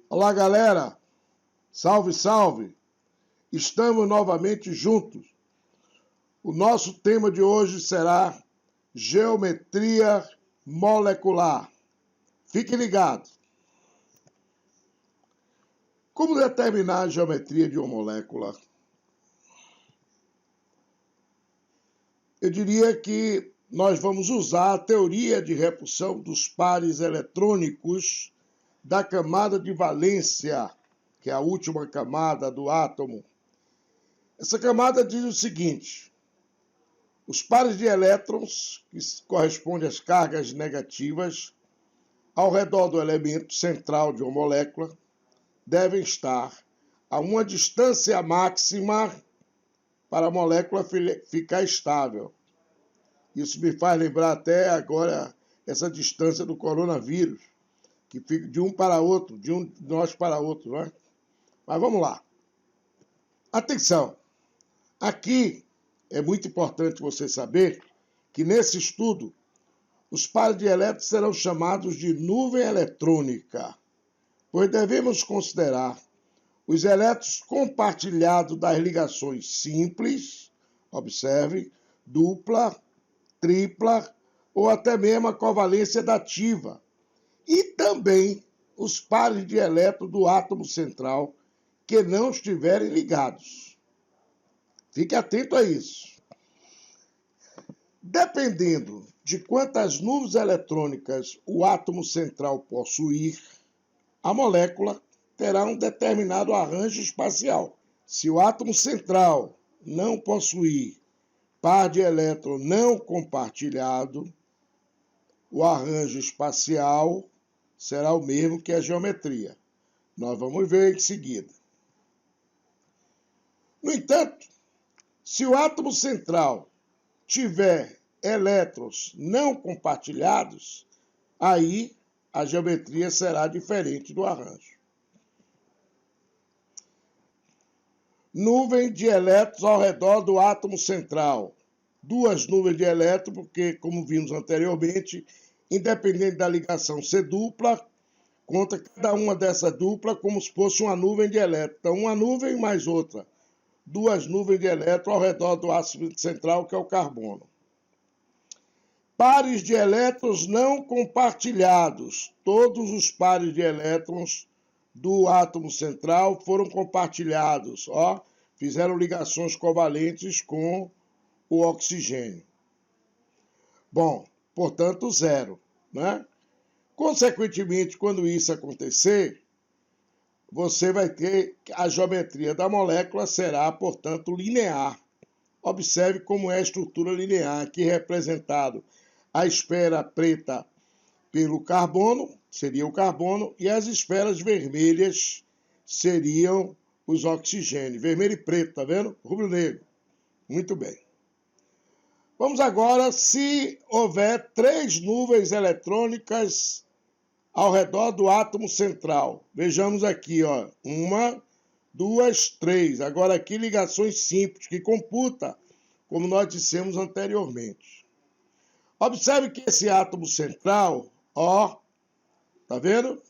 Olá, galera! Salve, salve! Estamos novamente juntos. O nosso tema de hoje será geometria molecular. Fique ligado! Como determinar a geometria de uma molécula? Eu diria que nós vamos usar a teoria de repulsão dos pares eletrônicos da camada de valência, que é a última camada do átomo. Essa camada diz o seguinte: os pares de elétrons, que correspondem às cargas negativas, ao redor do elemento central de uma molécula, devem estar a uma distância máxima para a molécula ficar estável. Isso me faz lembrar até agora essa distância do coronavírus, que fica de um para outro, de um de nós para outro, não é? Mas vamos lá. Atenção! Aqui é muito importante você saber que nesse estudo os pares de elétrons serão chamados de nuvem eletrônica, pois devemos considerar os elétrons compartilhados das ligações simples, observe, dupla, tripla ou até mesmo a covalência dativa, e também os pares de elétrons do átomo central que não estiverem ligados. Fique atento a isso. Dependendo de quantas nuvens eletrônicas o átomo central possuir, a molécula terá um determinado arranjo espacial. Se o átomo central não possuir par de elétron não compartilhado, o arranjo espacial será o mesmo que a geometria. Nós vamos ver em seguida. No entanto, se o átomo central tiver elétrons não compartilhados, aí a geometria será diferente do arranjo. Nuvem de elétrons ao redor do átomo central. Duas nuvens de elétrons, porque, como vimos anteriormente, independente da ligação ser dupla, conta cada uma dessa dupla como se fosse uma nuvem de elétrons. Então, uma nuvem mais outra. Duas nuvens de elétrons ao redor do átomo central, que é o carbono. Pares de elétrons não compartilhados. Todos os pares de elétrons do átomo central foram compartilhados. Fizeram ligações covalentes com o oxigênio. Bom, portanto, zero, né? Consequentemente, quando isso acontecer, você vai ter a geometria da molécula será, portanto, linear. Observe como é a estrutura linear, aqui representado a esfera preta pelo carbono, seria o carbono, e as esferas vermelhas seriam os oxigênios. Vermelho e preto, tá vendo? Rubro-negro. Muito bem. Vamos agora, se houver três nuvens eletrônicas ao redor do átomo central. Vejamos aqui, uma, duas, três. Agora aqui ligações simples, que computa, como nós dissemos anteriormente. Observe que esse átomo central, tá vendo?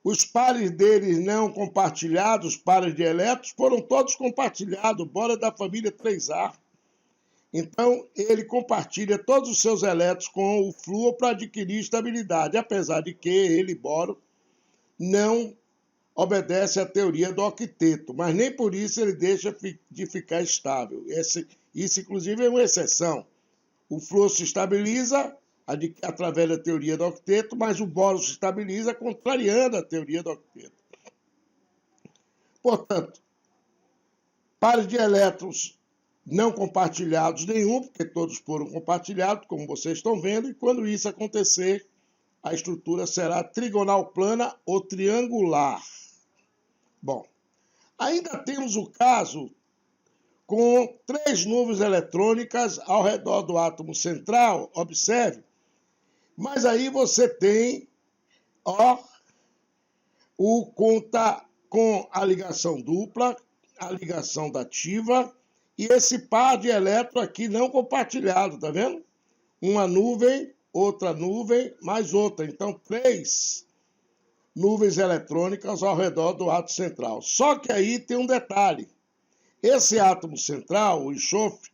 Os pares deles não compartilhados, os pares de elétrons, foram todos compartilhados, bora da família 3A. Então, ele compartilha todos os seus elétrons com o flúor para adquirir estabilidade, apesar de que ele, boro, não obedece à teoria do octeto, mas nem por isso ele deixa de ficar estável. Isso, inclusive, é uma exceção. O flúor se estabiliza através da teoria do octeto, mas o boro se estabiliza contrariando a teoria do octeto. Portanto, pares de elétrons não compartilhados nenhum, porque todos foram compartilhados, como vocês estão vendo, e quando isso acontecer, a estrutura será trigonal plana ou triangular. Bom, ainda temos o caso com três nuvens eletrônicas ao redor do átomo central, observe, mas aí você tem, o conta com a ligação dupla, a ligação dativa, e esse par de elétrons aqui não compartilhado, tá vendo? Uma nuvem, outra nuvem, mais outra. Então, três nuvens eletrônicas ao redor do átomo central. Só que aí tem um detalhe. Esse átomo central, o enxofre,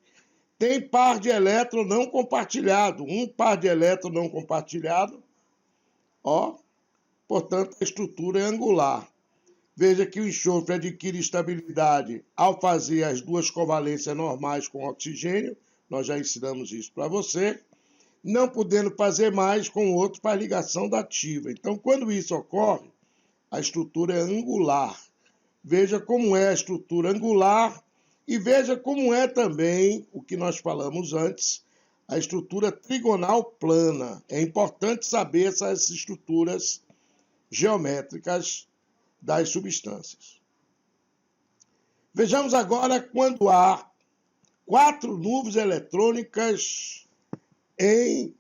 tem par de elétron não compartilhado. Um par de elétron não compartilhado, ó, portanto, a estrutura é angular. Veja que o enxofre adquire estabilidade ao fazer as duas covalências normais com oxigênio. Nós já ensinamos isso para você. Não podendo fazer mais com o outro para a ligação dativa. Então, quando isso ocorre, a estrutura é angular. Veja como é a estrutura angular e veja como é também, o que nós falamos antes, a estrutura trigonal plana. É importante saber essas estruturas geométricas das substâncias. Vejamos agora quando há 4 nuvens eletrônicas em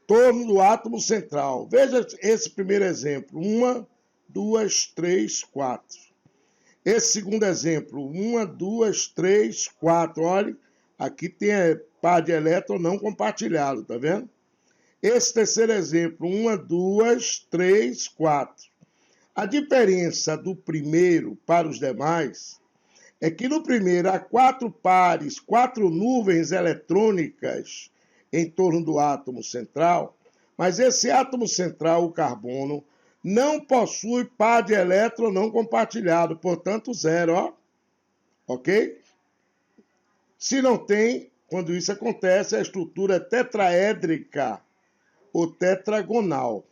torno do átomo central. Veja esse primeiro exemplo. 1, 2, 3, 4. Esse segundo exemplo. 1, 2, 3, 4. Olha, aqui tem par de elétron não compartilhado, tá vendo? Esse terceiro exemplo. 1, 2, 3, 4. A diferença do primeiro para os demais é que no primeiro há 4 pares, 4 nuvens eletrônicas em torno do átomo central, mas esse átomo central, o carbono, não possui par de elétron não compartilhado, portanto, 0, ó. Ok? Se não tem, quando isso acontece, a estrutura é tetraédrica ou tetragonal.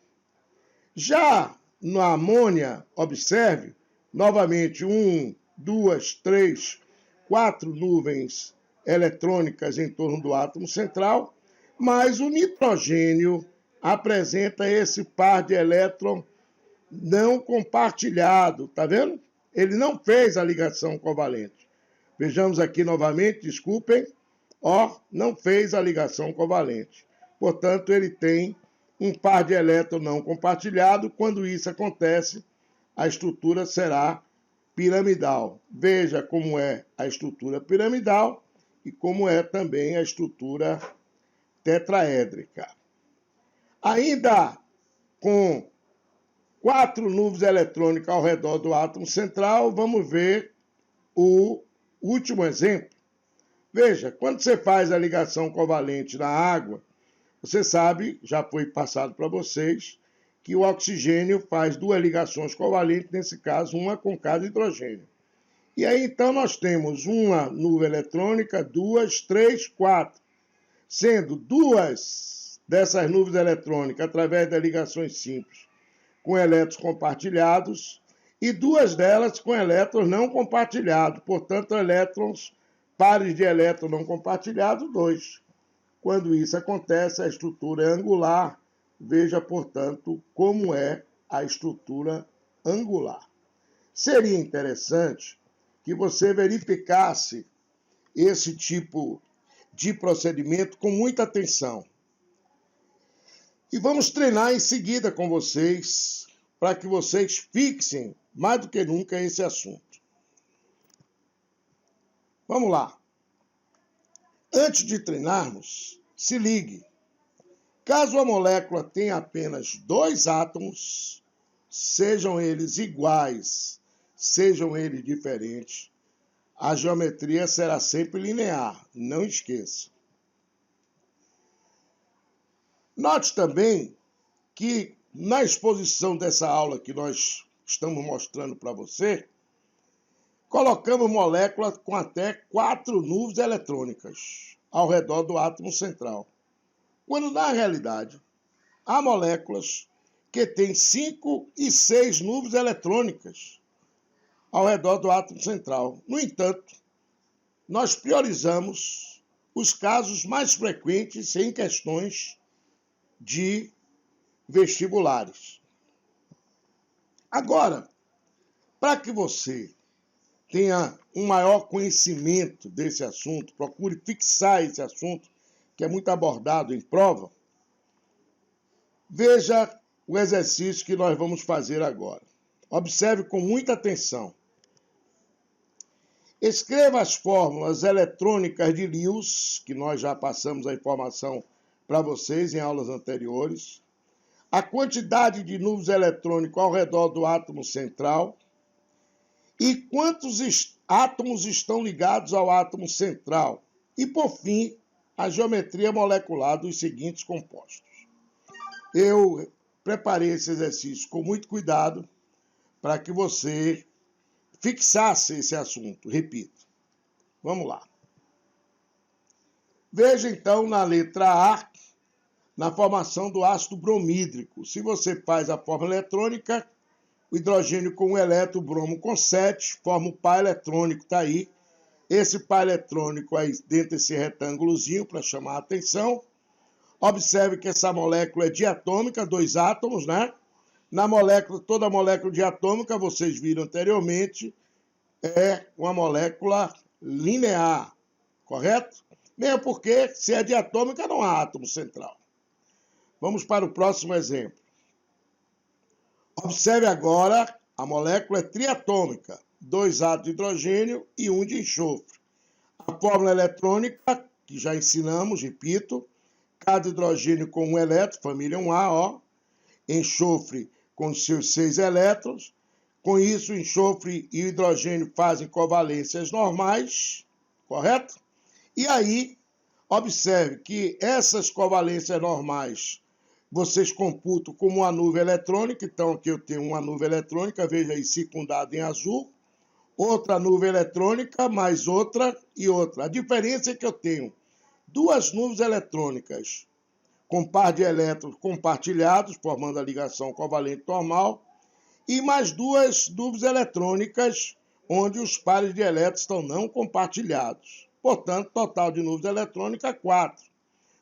Já na amônia, observe, novamente, 1, 2, 3, 4 nuvens eletrônicas em torno do átomo central, mas o nitrogênio apresenta esse par de elétron não compartilhado, tá vendo? Ele não fez a ligação covalente. Vejamos aqui novamente, desculpem, ó, não fez a ligação covalente. Portanto, ele tem um par de elétron não compartilhado. Quando isso acontece, a estrutura será piramidal. Veja como é a estrutura piramidal e como é também a estrutura tetraédrica. Ainda com 4 nuvens eletrônicas ao redor do átomo central, vamos ver o último exemplo. Veja, quando você faz a ligação covalente na água, você sabe, já foi passado para vocês, que o oxigênio faz 2 ligações covalentes, nesse caso, uma com cada hidrogênio. E aí, então, nós temos uma nuvem eletrônica, 2, 3, 4, sendo 2 dessas nuvens eletrônicas através das ligações simples com elétrons compartilhados e 2 delas com elétrons não compartilhados, portanto, elétrons, pares de elétrons não compartilhados, 2. Quando isso acontece, a estrutura é angular. Veja, portanto, como é a estrutura angular. Seria interessante que você verificasse esse tipo de procedimento com muita atenção. E vamos treinar em seguida com vocês, para que vocês fixem mais do que nunca esse assunto. Vamos lá. Antes de treinarmos, se ligue. Caso a molécula tenha apenas 2 átomos, sejam eles iguais, sejam eles diferentes, a geometria será sempre linear, não esqueça. Note também que na exposição dessa aula que nós estamos mostrando para você, colocamos moléculas com até 4 nuvens eletrônicas ao redor do átomo central. Quando, na realidade, há moléculas que têm 5 e 6 nuvens eletrônicas ao redor do átomo central. No entanto, nós priorizamos os casos mais frequentes em questões de vestibulares. Agora, para que você tenha um maior conhecimento desse assunto, procure fixar esse assunto, que é muito abordado em prova, veja o exercício que nós vamos fazer agora. Observe com muita atenção. Escreva as fórmulas eletrônicas de Lewis, que nós já passamos a informação para vocês em aulas anteriores. a quantidade de núcleos eletrônicos ao redor do átomo central e quantos átomos estão ligados ao átomo central. E, por fim, a geometria molecular dos seguintes compostos. Eu preparei esse exercício com muito cuidado para que você fixasse esse assunto. Repito. Vamos lá. Veja, então, na letra A, na formação do ácido bromídrico. Se você faz a fórmula eletrônica, o hidrogênio com 1 elétron, o bromo com 7, forma o par eletrônico, está aí. Esse par eletrônico aí dentro desse retângulozinho, para chamar a atenção. Observe que essa molécula é diatômica, 2 átomos, né? Na molécula, toda molécula diatômica, vocês viram anteriormente, é uma molécula linear, correto? Mesmo porque, se é diatômica, não há átomo central. Vamos para o próximo exemplo. Observe agora, a molécula é triatômica, 2 átomos de hidrogênio e 1 de enxofre. A fórmula eletrônica, que já ensinamos, repito, cada hidrogênio com 1 elétron, família 1A, ó, enxofre com seus 6 elétrons. Com isso, o enxofre e o hidrogênio fazem covalências normais, correto? E aí, observe que essas covalências normais vocês computam como uma nuvem eletrônica. Então, aqui eu tenho uma nuvem eletrônica, veja aí, circundada em azul. Outra nuvem eletrônica, mais outra e outra. A diferença é que eu tenho 2 nuvens eletrônicas com par de elétrons compartilhados, formando a ligação covalente normal, e mais 2 nuvens eletrônicas, onde os pares de elétrons estão não compartilhados. Portanto, total de nuvens eletrônicas, 4.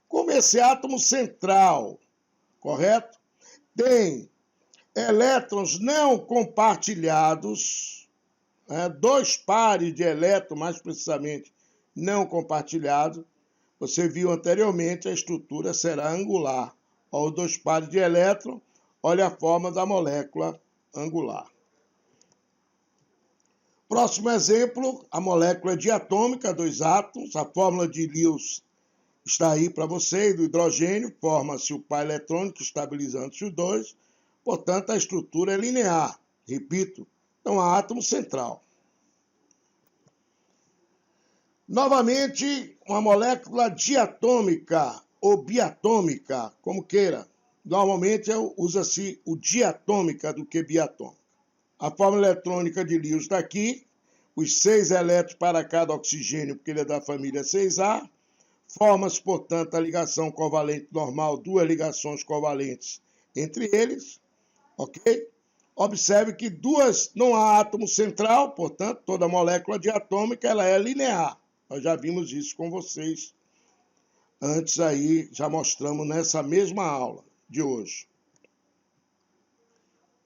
Como esse átomo central, correto? Tem elétrons não compartilhados, 2 pares de elétrons, mais precisamente, não compartilhados. Você viu anteriormente, a estrutura será angular. Olha os 2 pares de elétrons, olha a forma da molécula angular. Próximo exemplo, a molécula diatômica, 2 átomos, a fórmula de Lewis está aí para vocês, do hidrogênio, forma-se o par eletrônico, estabilizando-se os 2, portanto, a estrutura é linear, repito, não há átomo central. Novamente, uma molécula diatômica ou biatômica, como queira. Normalmente usa-se o diatômica do que biatômica. A fórmula eletrônica de Lewis está aqui, os 6 elétrons para cada oxigênio, porque ele é da família 6A. Forma-se, portanto, a ligação covalente normal, 2 ligações covalentes entre eles, ok? Observe que não há átomo central, portanto, toda molécula diatômica ela é linear. Nós já vimos isso com vocês antes aí, já mostramos nessa mesma aula de hoje.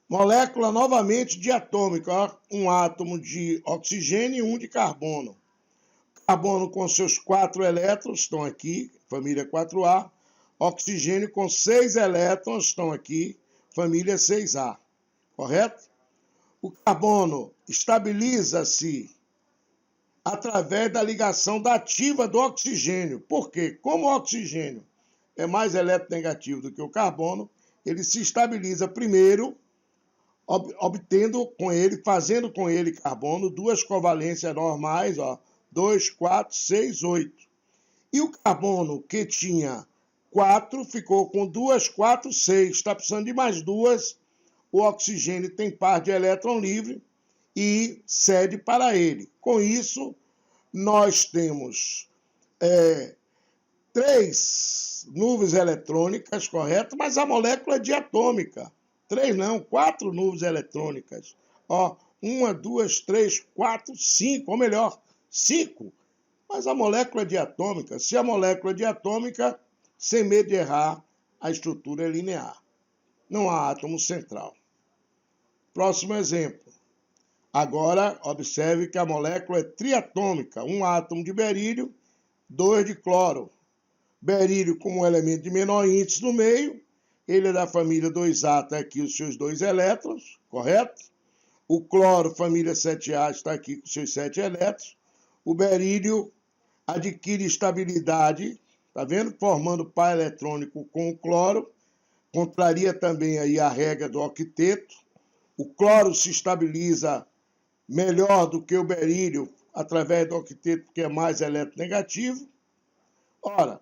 Molécula novamente diatômica, ó, 1 átomo de oxigênio e 1 de carbono. Carbono com seus 4 elétrons estão aqui, família 4A. Oxigênio com 6 elétrons estão aqui, família 6A. Correto? O carbono estabiliza-se através da ligação dativa do oxigênio. Por quê? Como o oxigênio é mais eletronegativo do que o carbono, ele se estabiliza primeiro, fazendo com ele carbono 2 covalências normais, ó, 2, 4, 6, 8. E o carbono que tinha 4 ficou com 2, 4, 6. Está precisando de mais 2. O oxigênio tem par de elétron livre e cede para ele. Com isso, nós temos 3 nuvens eletrônicas, correto? Mas a molécula é diatômica. 3 não, 4 nuvens eletrônicas. Ó, 1, 2, 3, 4, 5, ou melhor, 5. Mas a molécula é diatômica. Se a molécula é diatômica, sem medo de errar, a estrutura é linear. Não há átomo central. Próximo exemplo. Agora, observe que a molécula é triatômica. 1 átomo de berílio, 2 de cloro. Berílio como um elemento de menor índice no meio. Ele é da família 2A, está aqui os seus 2 elétrons, correto? O cloro, família 7A, está aqui com seus 7 elétrons. O berílio adquire estabilidade, está vendo? Formando par eletrônico com o cloro. contraria também aí a regra do octeto. O cloro se estabiliza melhor do que o berílio através do octeto, porque é mais eletronegativo. Ora,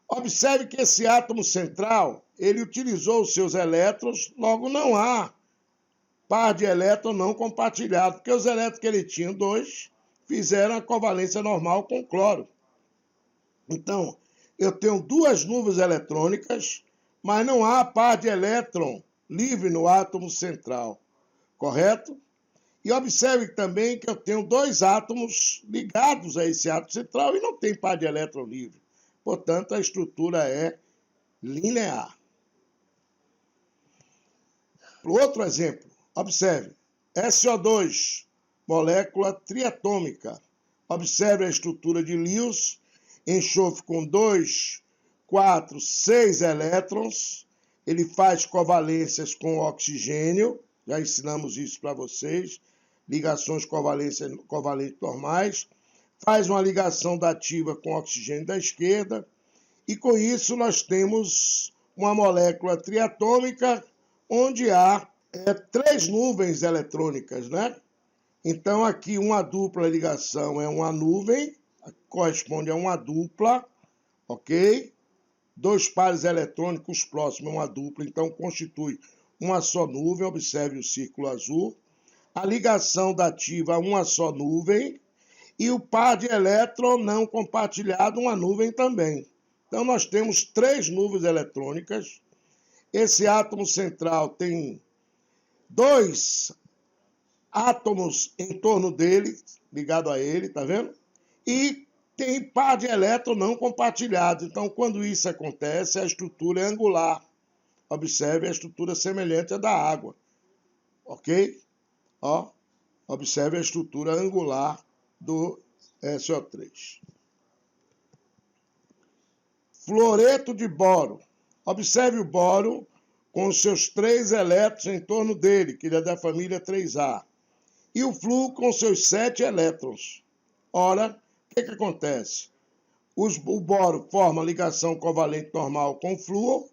observe que esse átomo central, ele utilizou os seus elétrons, logo não há par de elétron não compartilhado, porque os elétrons que ele tinha, 2, fizeram a covalência normal com o cloro. Então, eu tenho 2 nuvens eletrônicas, mas não há par de elétron livre no átomo central, correto? E observe também que eu tenho 2 átomos ligados a esse átomo central e não tem par de elétron livre. Portanto, a estrutura é linear. Outro exemplo, observe, SO2, molécula triatômica. Observe a estrutura de Lewis, enxofre com 2, 4, 6 elétrons. Ele faz covalências com oxigênio, já ensinamos isso para vocês, ligações covalentes normais. Faz uma ligação dativa com oxigênio da esquerda, e com isso nós temos uma molécula triatômica onde há 3 nuvens eletrônicas, né? Então aqui uma dupla ligação é uma nuvem, corresponde a uma dupla, ok? 2 pares eletrônicos próximos é uma dupla, então constitui uma só nuvem, observe o círculo azul. A ligação dativa, uma só nuvem, e o par de elétron não compartilhado, uma nuvem também. Então, nós temos 3 nuvens eletrônicas. Esse átomo central tem 2 átomos em torno dele, ligado a ele, tá vendo? E tem par de elétron não compartilhado. Então, quando isso acontece, a estrutura é angular. Observe a estrutura semelhante à da água, ok? Ó, observe a estrutura angular do SO3. Fluoreto de boro. Observe o boro com os seus 3 elétrons em torno dele, que ele é da família 3A. E o flúor com seus 7 elétrons. Ora, o que acontece? O boro forma ligação covalente normal com o flúor.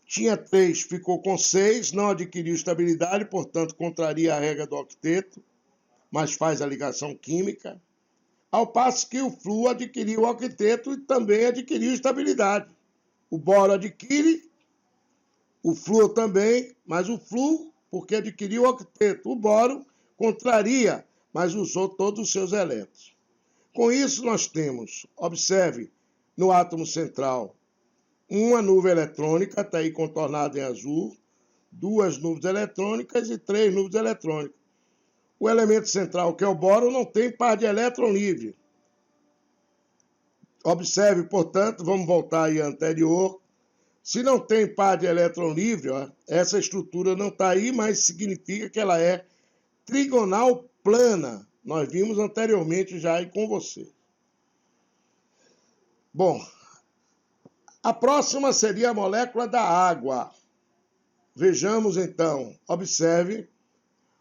Tinha 3, ficou com 6, não adquiriu estabilidade, portanto, contraria a regra do octeto, mas faz a ligação química. Ao passo que o flúor adquiriu o octeto e também adquiriu estabilidade. O boro adquire, o flúor também, mas o flúor, porque adquiriu o octeto. O boro contraria, mas usou todos os seus elétrons. Com isso, nós temos, observe, no átomo central, uma nuvem eletrônica, está aí contornada em azul, 2 nuvens eletrônicas e 3 nuvens eletrônicas. O elemento central, que é o boro, não tem par de elétron livre. Observe, portanto, vamos voltar aí à anterior. Se não tem par de elétron livre, ó, essa estrutura não está aí, mas significa que ela é trigonal plana. Nós vimos anteriormente já aí com você. Bom, a próxima seria a molécula da água. Vejamos então, observe,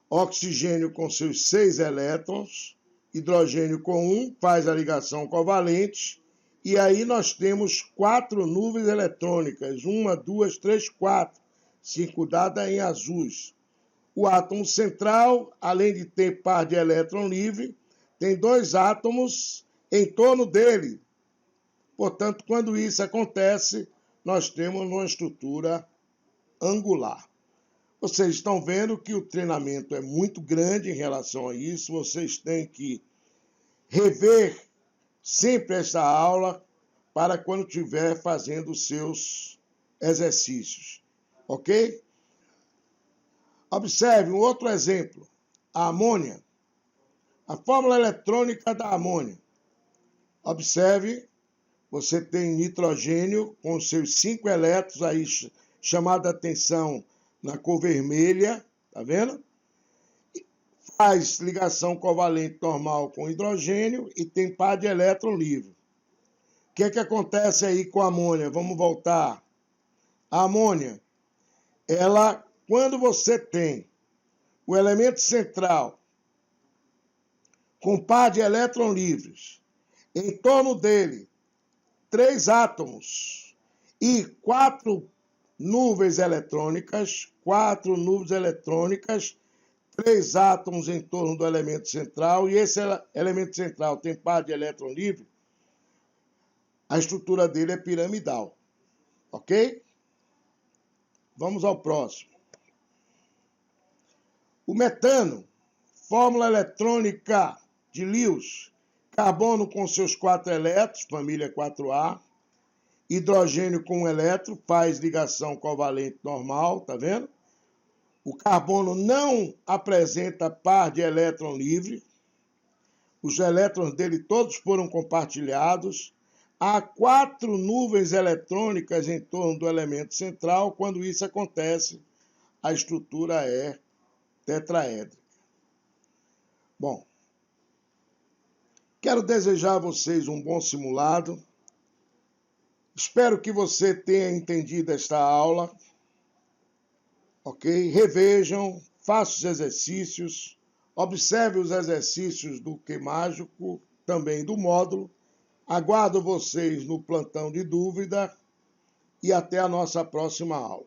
oxigênio com seus 6 elétrons, hidrogênio com 1, faz a ligação covalente, e aí nós temos 4 nuvens eletrônicas, 1, 2, 3, 4, 5 dadas em azuis. O átomo central, além de ter par de elétron livre, tem 2 átomos em torno dele. Portanto, quando isso acontece, nós temos uma estrutura angular. Vocês estão vendo que o treinamento é muito grande em relação a isso. Vocês têm que rever sempre essa aula para quando estiver fazendo os seus exercícios. Ok? Observe um outro exemplo. A amônia. A fórmula eletrônica da amônia. Observe, você tem nitrogênio com seus 5 elétrons, aí chamada a atenção na cor vermelha, tá vendo? Faz ligação covalente normal com hidrogênio e tem par de elétron livre. O que acontece aí com a amônia? Vamos voltar. A amônia, ela, quando você tem o elemento central com par de elétron livres, em torno dele 3 átomos e 4 nuvens eletrônicas, 4 nuvens eletrônicas, 3 átomos em torno do elemento central, e esse elemento central tem par de elétron livre, a estrutura dele é piramidal. Ok? Vamos ao próximo. O metano, fórmula eletrônica de Lewis, carbono com seus 4 elétrons, família 4A, hidrogênio com um elétron, faz ligação covalente normal, tá vendo? O carbono não apresenta par de elétron livre, os elétrons dele todos foram compartilhados, há 4 nuvens eletrônicas em torno do elemento central. Quando isso acontece, a estrutura é tetraédrica. Bom, quero desejar a vocês um bom simulado. Espero que você tenha entendido esta aula. Ok? Revejam, façam os exercícios, observe os exercícios do Q Mágico, também do módulo. Aguardo vocês no plantão de dúvida e até a nossa próxima aula.